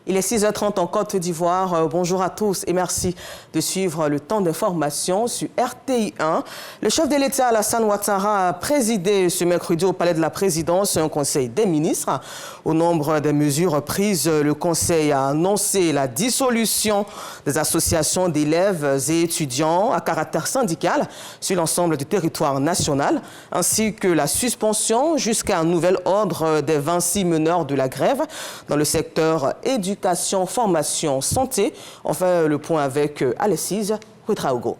Il est 6h30 en Côte d'Ivoire. Bonjour à tous et merci de suivre le temps d'information sur RTI 1. Le chef de l'État, Alassane Ouattara, a présidé ce mercredi au Palais de la Présidence un conseil des ministres. Au nombre des mesures prises, le conseil a annoncé la dissolution des associations d'élèves et étudiants à caractère syndical sur l'ensemble du territoire national, ainsi que la suspension jusqu'à un nouvel ordre des 26 meneurs de la grève dans le secteur éducatif. Éducation, formation, santé. On fait le point avec Alessise Ouedraogo.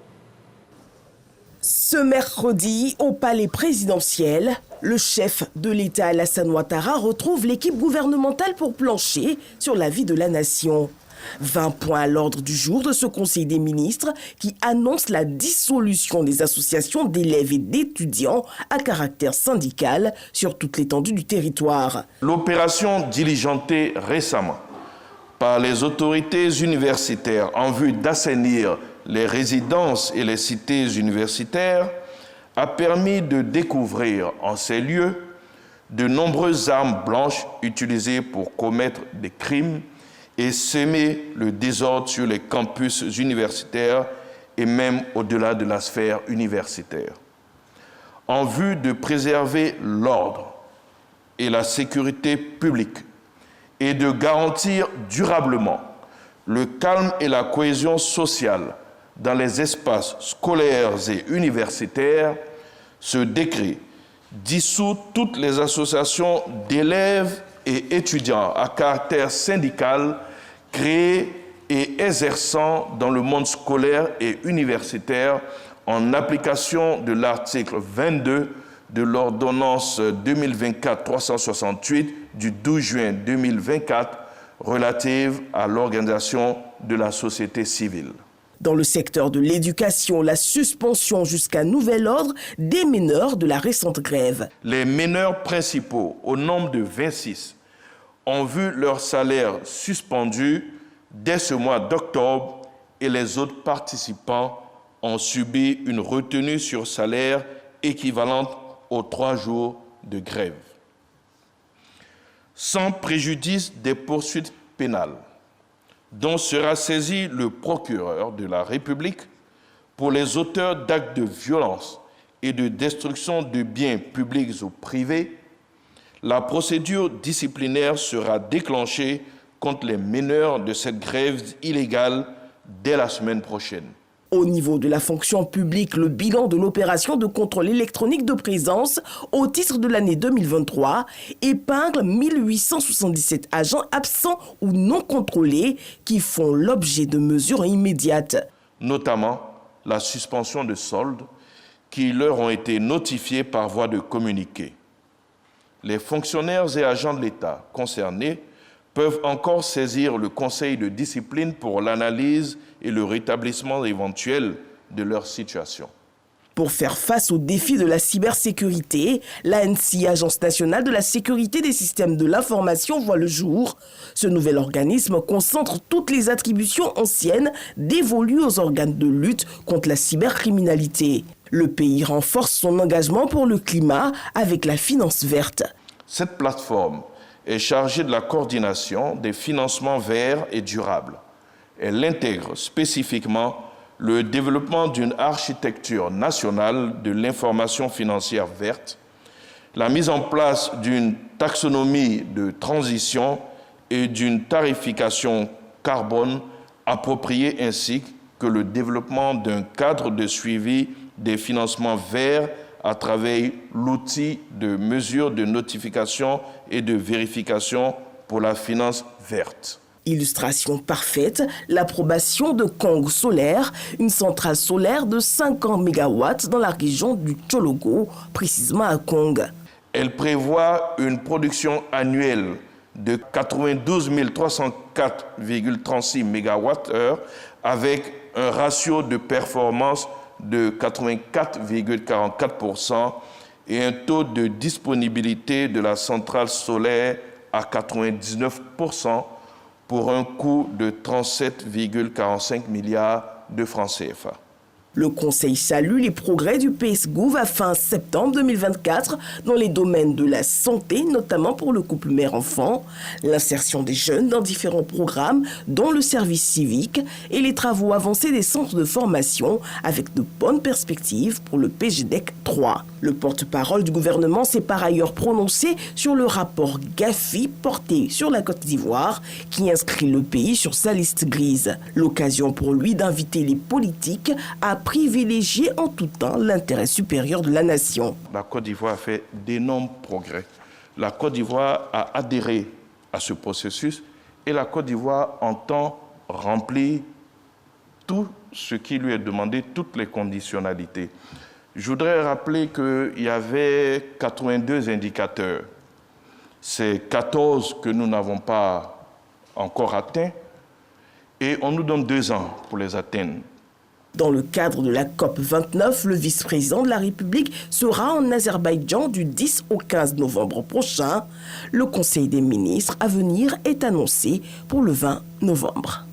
Ce mercredi, au palais présidentiel, le chef de l'État Alassane Ouattara retrouve l'équipe gouvernementale pour plancher sur la vie de la nation. 20 points à l'ordre du jour de ce Conseil des ministres qui annonce la dissolution des associations d'élèves et d'étudiants à caractère syndical sur toute l'étendue du territoire. L'opération diligentée récemment par les autorités universitaires en vue d'assainir les résidences et les cités universitaires a permis de découvrir en ces lieux de nombreuses armes blanches utilisées pour commettre des crimes et semer le désordre sur les campus universitaires et même au-delà de la sphère universitaire. En vue de préserver l'ordre et la sécurité publique, et de garantir durablement le calme et la cohésion sociale dans les espaces scolaires et universitaires, ce décret dissout toutes les associations d'élèves et étudiants à caractère syndical créées et exerçant dans le monde scolaire et universitaire en application de l'article 22 de l'ordonnance 2024-368 du 12 juin 2024 relative à l'organisation de la société civile. Dans le secteur de l'éducation, la suspension jusqu'à nouvel ordre des meneurs de la récente grève. Les meneurs principaux, au nombre de 26, ont vu leur salaire suspendu dès ce mois d'octobre et les autres participants ont subi une retenue sur salaire équivalente aux 3 jours de grève. Sans préjudice des poursuites pénales, dont sera saisi le procureur de la République pour les auteurs d'actes de violence et de destruction de biens publics ou privés, la procédure disciplinaire sera déclenchée contre les meneurs de cette grève illégale dès la semaine prochaine. Au niveau de la fonction publique, le bilan de l'opération de contrôle électronique de présence au titre de l'année 2023 épingle 1877 agents absents ou non contrôlés qui font l'objet de mesures immédiates. Notamment la suspension de soldes qui leur ont été notifiés par voie de communiqué. Les fonctionnaires et agents de l'État concernés peuvent encore saisir le Conseil de discipline pour l'analyse et le rétablissement éventuel de leur situation. Pour faire face aux défis de la cybersécurité, l'ANSSI, Agence nationale de la sécurité des systèmes de l'information, voit le jour. Ce nouvel organisme concentre toutes les attributions anciennes dévolues aux organes de lutte contre la cybercriminalité. Le pays renforce son engagement pour le climat avec la finance verte. Cette plateforme est chargée de la coordination des financements verts et durables. Elle intègre spécifiquement le développement d'une architecture nationale de l'information financière verte, la mise en place d'une taxonomie de transition et d'une tarification carbone appropriée ainsi que le développement d'un cadre de suivi des financements verts à travers l'outil de mesure de notification et de vérification pour la finance verte. Illustration parfaite, l'approbation de Kong Solaire, une centrale solaire de 50 MW dans la région du Tchologo, précisément à Kong. Elle prévoit une production annuelle de 92 304,36 MWh avec un ratio de performance de 84,44% et un taux de disponibilité de la centrale solaire à 99% pour un coût de 37,45 milliards de francs CFA. Le Conseil salue les progrès du PSGouv à fin septembre 2024 dans les domaines de la santé, notamment pour le couple mère-enfant, l'insertion des jeunes dans différents programmes, dont le service civique, et les travaux avancés des centres de formation avec de bonnes perspectives pour le PGDEC 3. Le porte-parole du gouvernement s'est par ailleurs prononcé sur le rapport Gafi porté sur la Côte d'Ivoire qui inscrit le pays sur sa liste grise. L'occasion pour lui d'inviter les politiques à privilégier en tout temps l'intérêt supérieur de la nation. La Côte d'Ivoire a fait d'énormes progrès. La Côte d'Ivoire a adhéré à ce processus et la Côte d'Ivoire entend remplir tout ce qui lui est demandé, toutes les conditionnalités. Je voudrais rappeler qu'il y avait 82 indicateurs. C'est 14 que nous n'avons pas encore atteints et on nous donne 2 ans pour les atteindre. Dans le cadre de la COP29, le vice-président de la République sera en Azerbaïdjan du 10 au 15 novembre prochain. Le Conseil des ministres à venir est annoncé pour le 20 novembre.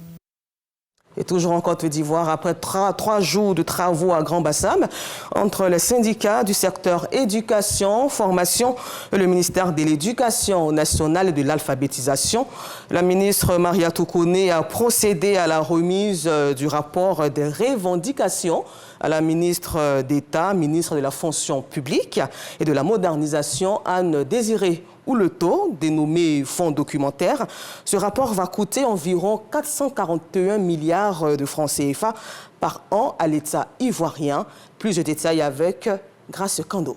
Et toujours en Côte d'Ivoire, après 3 jours de travaux à Grand-Bassam, entre les syndicats du secteur éducation, formation et le ministère de l'Éducation nationale et de l'alphabétisation, la ministre Mariatou Koné a procédé à la remise du rapport des revendications à la ministre d'État, ministre de la fonction publique et de la modernisation, Anne Désiré Ouleto, dénommé fonds documentaire. Ce rapport va coûter environ 441 milliards de francs CFA par an à l'État ivoirien. Plus de détails avec Grace Kando.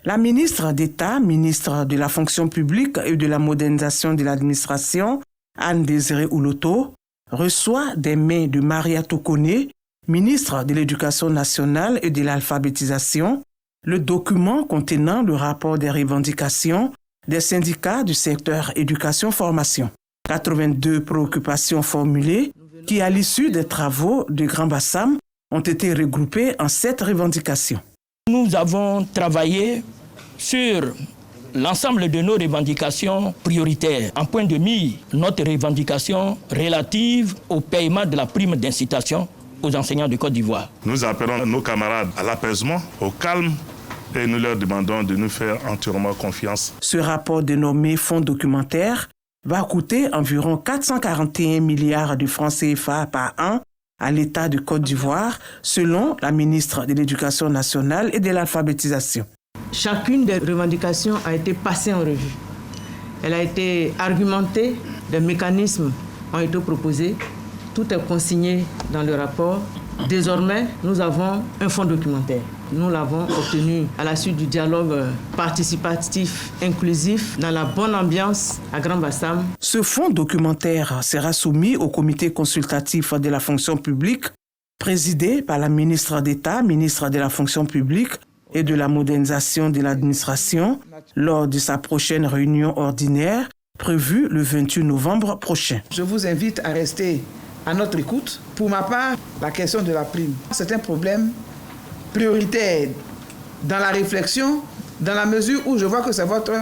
La ministre d'État, ministre de la fonction publique et de la modernisation de l'administration, Anne Désiré Ouleto, reçoit des mains de Mariatou Koné, ministre de l'Éducation nationale et de l'alphabétisation, le document contenant le rapport des revendications des syndicats du secteur éducation-formation. 82 préoccupations formulées qui, à l'issue des travaux de Grand-Bassam, ont été regroupées en 7 revendications. Nous avons travaillé sur l'ensemble de nos revendications prioritaires. En point de mire, notre revendication relative au paiement de la prime d'incitation aux enseignants de Côte d'Ivoire. Nous appelons nos camarades à l'apaisement, au calme, et nous leur demandons de nous faire entièrement confiance. Ce rapport dénommé fonds documentaire va coûter environ 441 milliards de francs CFA par an à l'État de Côte d'Ivoire, selon la ministre de l'Éducation nationale et de l'alphabétisation. Chacune des revendications a été passée en revue. Elle a été argumentée, des mécanismes ont été proposés, tout est consigné dans le rapport. Désormais, nous avons un fonds documentaire. Nous l'avons obtenu à la suite du dialogue participatif inclusif dans la bonne ambiance à Grand-Bassam. Ce fonds documentaire sera soumis au comité consultatif de la fonction publique, présidé par la ministre d'État, ministre de la fonction publique et de la modernisation de l'administration, lors de sa prochaine réunion ordinaire prévue le 28 novembre prochain. Je vous invite à rester à notre écoute. Pour ma part, la question de la prime, c'est un problème prioritaire dans la réflexion, dans la mesure où je vois que c'est votre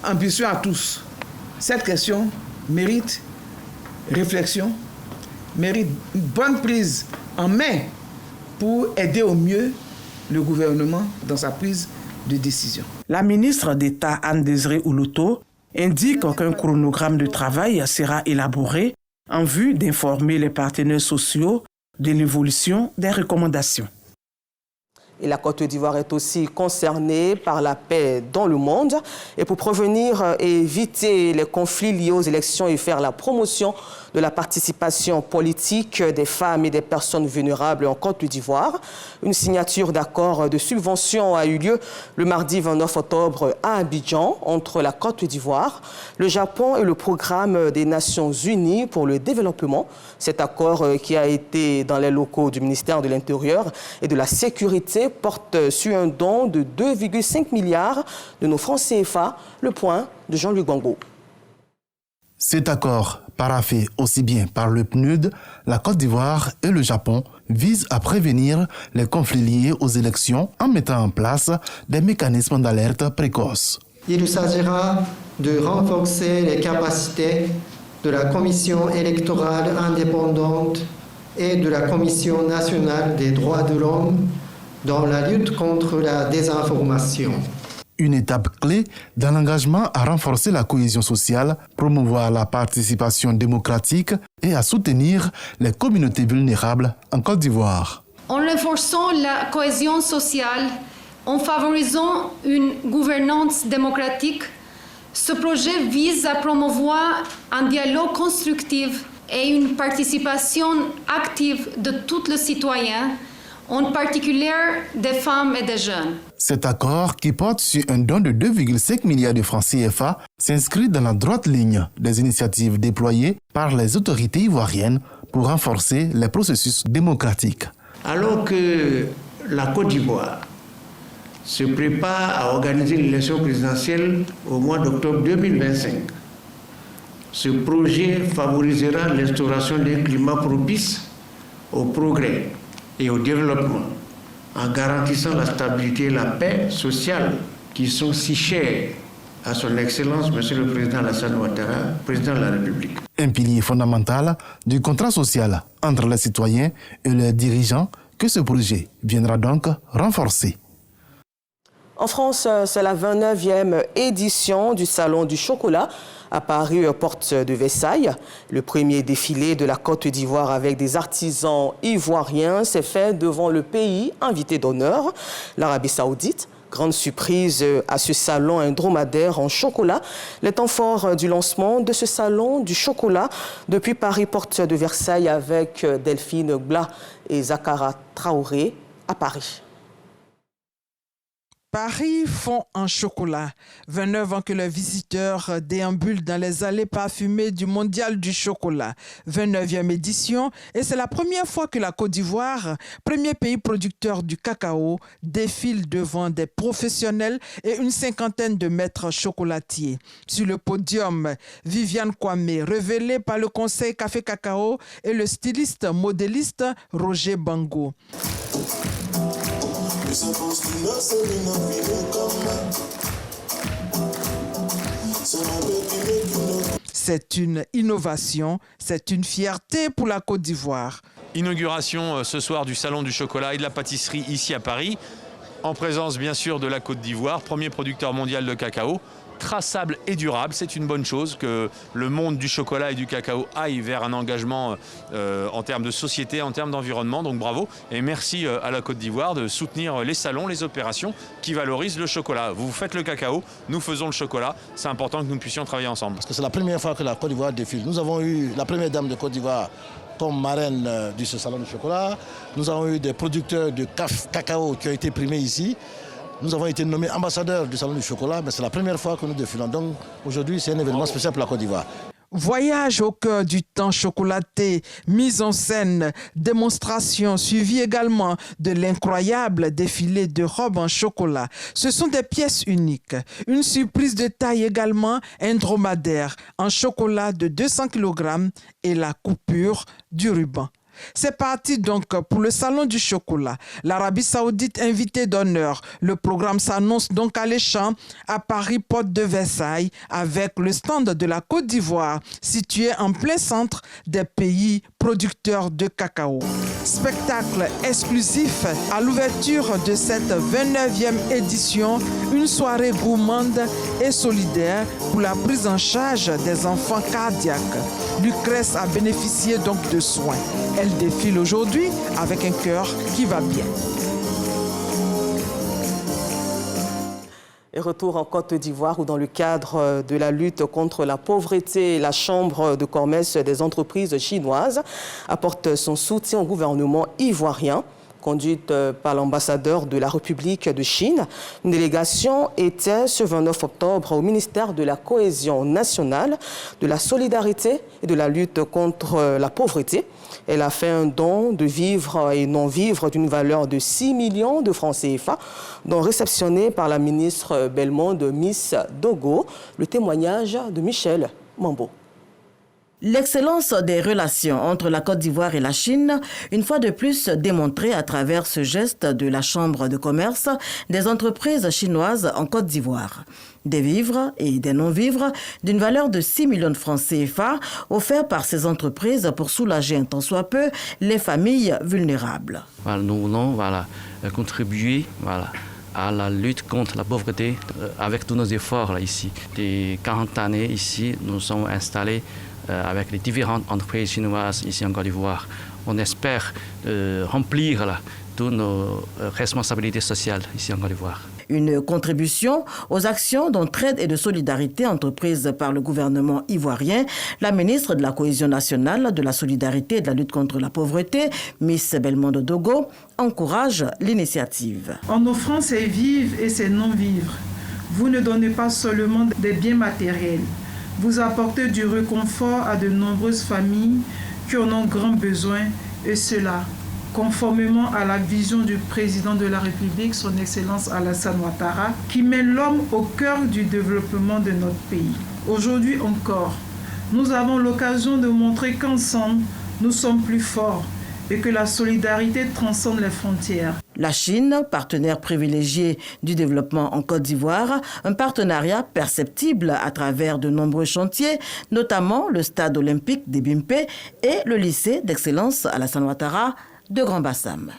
ambition à tous. Cette question mérite réflexion, mérite une bonne prise en main pour aider au mieux le gouvernement dans sa prise de décision. La ministre d'État Anne Désiré Ouleto indique qu'un chronogramme de travail sera élaboré en vue d'informer les partenaires sociaux de l'évolution des recommandations. Et la Côte d'Ivoire est aussi concernée par la paix dans le monde. Et pour prévenir et éviter les conflits liés aux élections et faire la promotion de la participation politique des femmes et des personnes vulnérables en Côte d'Ivoire, une signature d'accord de subvention a eu lieu le mardi 29 octobre à Abidjan entre la Côte d'Ivoire, le Japon et le programme des Nations Unies pour le développement. Cet accord qui a été dans les locaux du ministère de l'Intérieur et de la Sécurité porte sur un don de 2,5 milliards de nos francs CFA. Le point de Jean-Luc Bango. Cet accord, paraphé aussi bien par le PNUD, la Côte d'Ivoire et le Japon, vise à prévenir les conflits liés aux élections en mettant en place des mécanismes d'alerte précoce. Il s'agira de renforcer les capacités de la Commission électorale indépendante et de la Commission nationale des droits de l'homme dans la lutte contre la désinformation. Une étape clé dans l'engagement à renforcer la cohésion sociale, promouvoir la participation démocratique et à soutenir les communautés vulnérables en Côte d'Ivoire. En renforçant la cohésion sociale, en favorisant une gouvernance démocratique, ce projet vise à promouvoir un dialogue constructif et une participation active de tous les citoyens, en particulier des femmes et des jeunes. Cet accord, qui porte sur un don de 2,5 milliards de francs CFA, s'inscrit dans la droite ligne des initiatives déployées par les autorités ivoiriennes pour renforcer les processus démocratiques. Alors que la Côte d'Ivoire se prépare à organiser l'élection présidentielle au mois d'octobre 2025, ce projet favorisera l'instauration d'un climat propice au progrès et au développement, en garantissant la stabilité et la paix sociale qui sont si chères à son Excellence, Monsieur le Président Alassane Ouattara, Président de la République. Un pilier fondamental du contrat social entre les citoyens et leurs dirigeants que ce projet viendra donc renforcer. En France, c'est la 29e édition du Salon du chocolat à Paris, porte de Versailles. Le premier défilé de la Côte d'Ivoire avec des artisans ivoiriens s'est fait devant le pays invité d'honneur, l'Arabie Saoudite. Grande surprise à ce salon, un dromadaire en chocolat. Les temps forts du lancement de ce salon du chocolat depuis Paris, porte de Versailles avec Delphine Bla et Zakara Traoré à Paris. Paris fond en chocolat. 29 ans que les visiteurs déambulent dans les allées parfumées du Mondial du chocolat. 29e édition, et c'est la première fois que la Côte d'Ivoire, premier pays producteur du cacao, défile devant des professionnels et une cinquantaine de maîtres chocolatiers. Sur le podium, Viviane Kwame, révélée par le conseil Café Cacao, et le styliste modéliste Roger Bango. C'est une innovation, c'est une fierté pour la Côte d'Ivoire. Inauguration ce soir du Salon du chocolat et de la pâtisserie ici à Paris, en présence bien sûr de la Côte d'Ivoire, premier producteur mondial de cacao. Traçable et durable, c'est une bonne chose que le monde du chocolat et du cacao aille vers un engagement en termes de société, en termes d'environnement, donc bravo et merci à la Côte d'Ivoire de soutenir les salons, les opérations qui valorisent le chocolat. Vous faites le cacao, nous faisons le chocolat, c'est important que nous puissions travailler ensemble. Parce que c'est la première fois que la Côte d'Ivoire défile. Nous avons eu la première dame de Côte d'Ivoire comme marraine de ce salon du chocolat, nous avons eu des producteurs de cacao qui ont été primés ici. Nous avons été nommés ambassadeurs du Salon du chocolat, mais c'est la première fois que nous défilons. Donc aujourd'hui, c'est un événement spécial pour la Côte d'Ivoire. Voyage au cœur du temps chocolaté, mise en scène, démonstration, suivi également de l'incroyable défilé de robes en chocolat. Ce sont des pièces uniques. Une surprise de taille également, un dromadaire en chocolat de 200 kg et la coupure du ruban. C'est parti donc pour le Salon du chocolat. L'Arabie Saoudite invitée d'honneur. Le programme s'annonce donc alléchant à Paris, porte de Versailles, avec le stand de la Côte d'Ivoire, situé en plein centre des pays producteurs de cacao. Spectacle exclusif à l'ouverture de cette 29e édition, une soirée gourmande et solidaire pour la prise en charge des enfants cardiaques. Lucrèce a bénéficié donc de soins. Elle défile aujourd'hui avec un cœur qui va bien. Et retour en Côte d'Ivoire où dans le cadre de la lutte contre la pauvreté, la Chambre de commerce des entreprises chinoises apporte son soutien au gouvernement ivoirien. Conduite par l'ambassadeur de la République de Chine. Une délégation était ce 29 octobre au ministère de la Cohésion nationale, de la solidarité et de la lutte contre la pauvreté. Elle a fait un don de vivres et non-vivres d'une valeur de 6 millions de francs CFA, dont réceptionné par la ministre Belmondo Miss Dogo. Le témoignage de Michel Mambo. L'excellence des relations entre la Côte d'Ivoire et la Chine, une fois de plus démontrée à travers ce geste de la Chambre de commerce des entreprises chinoises en Côte d'Ivoire. Des vivres et des non-vivres d'une valeur de 6 millions de francs CFA offerts par ces entreprises pour soulager un tant soit peu les familles vulnérables. Nous voulons contribuer à la lutte contre la pauvreté avec tous nos efforts ici. Depuis 40 années ici, nous sommes installés avec les différentes entreprises chinoises ici en Côte d'Ivoire. On espère remplir toutes nos responsabilités sociales ici en Côte d'Ivoire. Une contribution aux actions d'entraide et de solidarité entreprises par le gouvernement ivoirien. La ministre de la Cohésion nationale, de la solidarité et de la lutte contre la pauvreté, Miss Belmondo Dogo, encourage l'initiative. En offrant ses vivres et ses non-vivres, vous ne donnez pas seulement des biens matériels, vous apportez du réconfort à de nombreuses familles qui en ont grand besoin, et cela conformément à la vision du président de la République, son Excellence Alassane Ouattara, qui met l'homme au cœur du développement de notre pays. Aujourd'hui encore, nous avons l'occasion de montrer qu'ensemble, nous sommes plus forts et que la solidarité transcende les frontières. La Chine, partenaire privilégié du développement en Côte d'Ivoire, un partenariat perceptible à travers de nombreux chantiers, notamment le stade olympique des Bimpé et le lycée d'excellence Alassane Ouattara de Grand Bassam.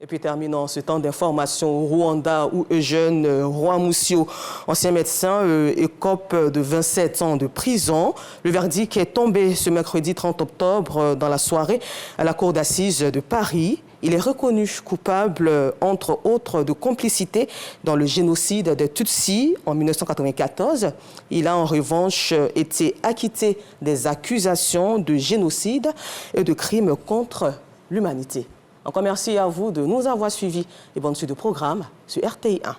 Et puis terminons ce temps d'information au Rwanda où Eugène Rwamusio, ancien médecin, écope de 27 ans de prison. Le verdict est tombé ce mercredi 30 octobre dans la soirée à la cour d'assises de Paris. Il est reconnu coupable, entre autres, de complicité dans le génocide des Tutsis en 1994. Il a en revanche été acquitté des accusations de génocide et de crimes contre l'humanité. Encore merci à vous de nous avoir suivis et bonne suite de programme sur RTI 1.